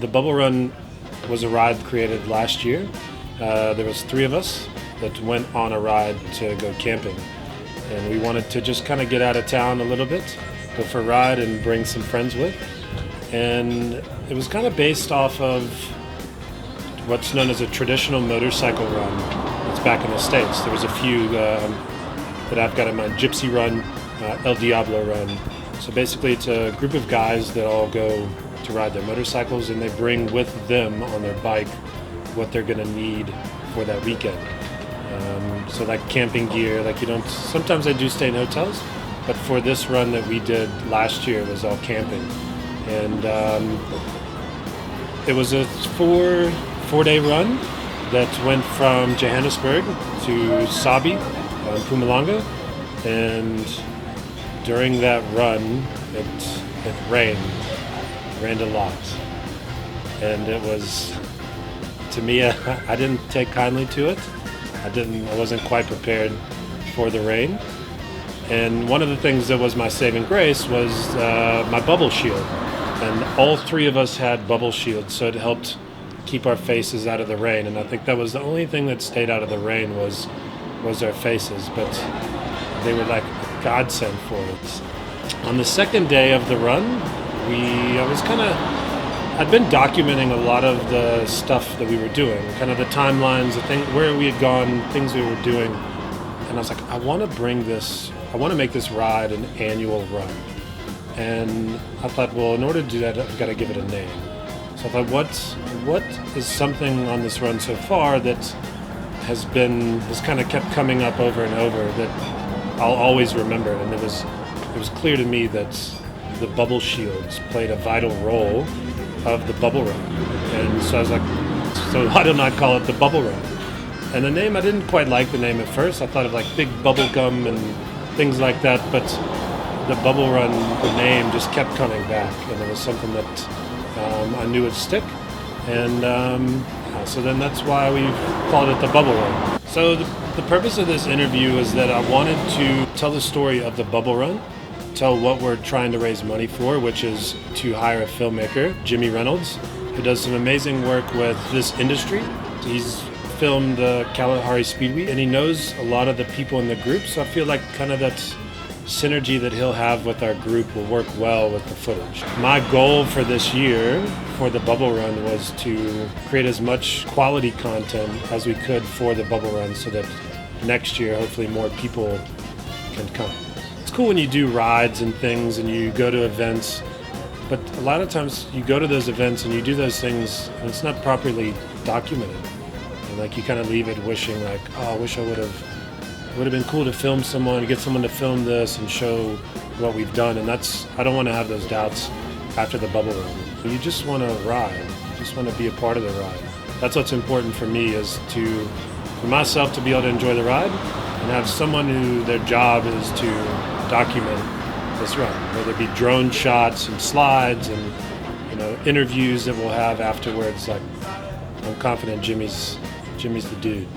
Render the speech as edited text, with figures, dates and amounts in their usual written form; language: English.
Bubble Run was a ride created last year. There was 3 of us that went on a ride to go camping. And we wanted to just kind of get out of town a little bit, go for a ride and bring some friends with. And it was kind of based off of what's known as a traditional motorcycle run. It's back in the States. There was a few that I've got in mind. Gypsy Run, El Diablo Run. So basically it's a group of guys that all go to ride their motorcycles, and they bring with them on their bike what they're going to need for that weekend. So like camping gear, like you don't, sometimes I do stay in hotels, but for this run that we did last year, it was all camping. And it was a four-day run that went from Johannesburg to Sabie, Mpumulanga, and during that run, it rained a lot. And it was, to me, I didn't take kindly to it. I wasn't quite prepared for the rain. And one of the things that was my saving grace was my bubble shield. And all 3 of us had bubble shields, so it helped keep our faces out of the rain. And I think that was the only thing that stayed out of the rain was our faces, but they were like a godsend for us. On the second day of the run, I'd been documenting a lot of the stuff that we were doing, kind of the timelines, where we had gone, things we were doing. And I was like, I want to make this ride an annual run. And I thought, well, in order to do that, I've got to give it a name. So I thought, what is something on this run so far that has kind of kept coming up over and over that I'll always remember? And it was clear to me that the bubble shields played a vital role of the Bubble Run. And so I was like, so why don't I call it the Bubble Run? And the name, I didn't quite like the name at first. I thought of like big bubble gum and things like that, but the Bubble Run, the name just kept coming back, and it was something that I knew would stick. And so then that's why we called it the Bubble Run. So the purpose of this interview is that I wanted to tell the story of the Bubble Run, tell what we're trying to raise money for, which is to hire a filmmaker, Jimmy Reynolds, who does some amazing work with this industry. He's filmed the Kalahari Speedway, and he knows a lot of the people in the group, so I feel like kind of that synergy that he'll have with our group will work well with the footage. My goal for this year for the Bubble Run was to create as much quality content as we could for the Bubble Run so that next year hopefully more people can come. It's cool when you do rides and things and you go to events, but a lot of times you go to those events and you do those things and it's not properly documented. And like you kind of leave it wishing like, oh, I wish it would have been cool to film someone, get someone to film this and show what we've done. And I don't want to have those doubts after the Bubble Run. You just want to ride, you just want to be a part of the ride. That's what's important for me, is for myself to be able to enjoy the ride and have someone who their job is to document this run, whether it be drone shots and slides and interviews that we'll have afterwards. Like, I'm confident Jimmy's the dude.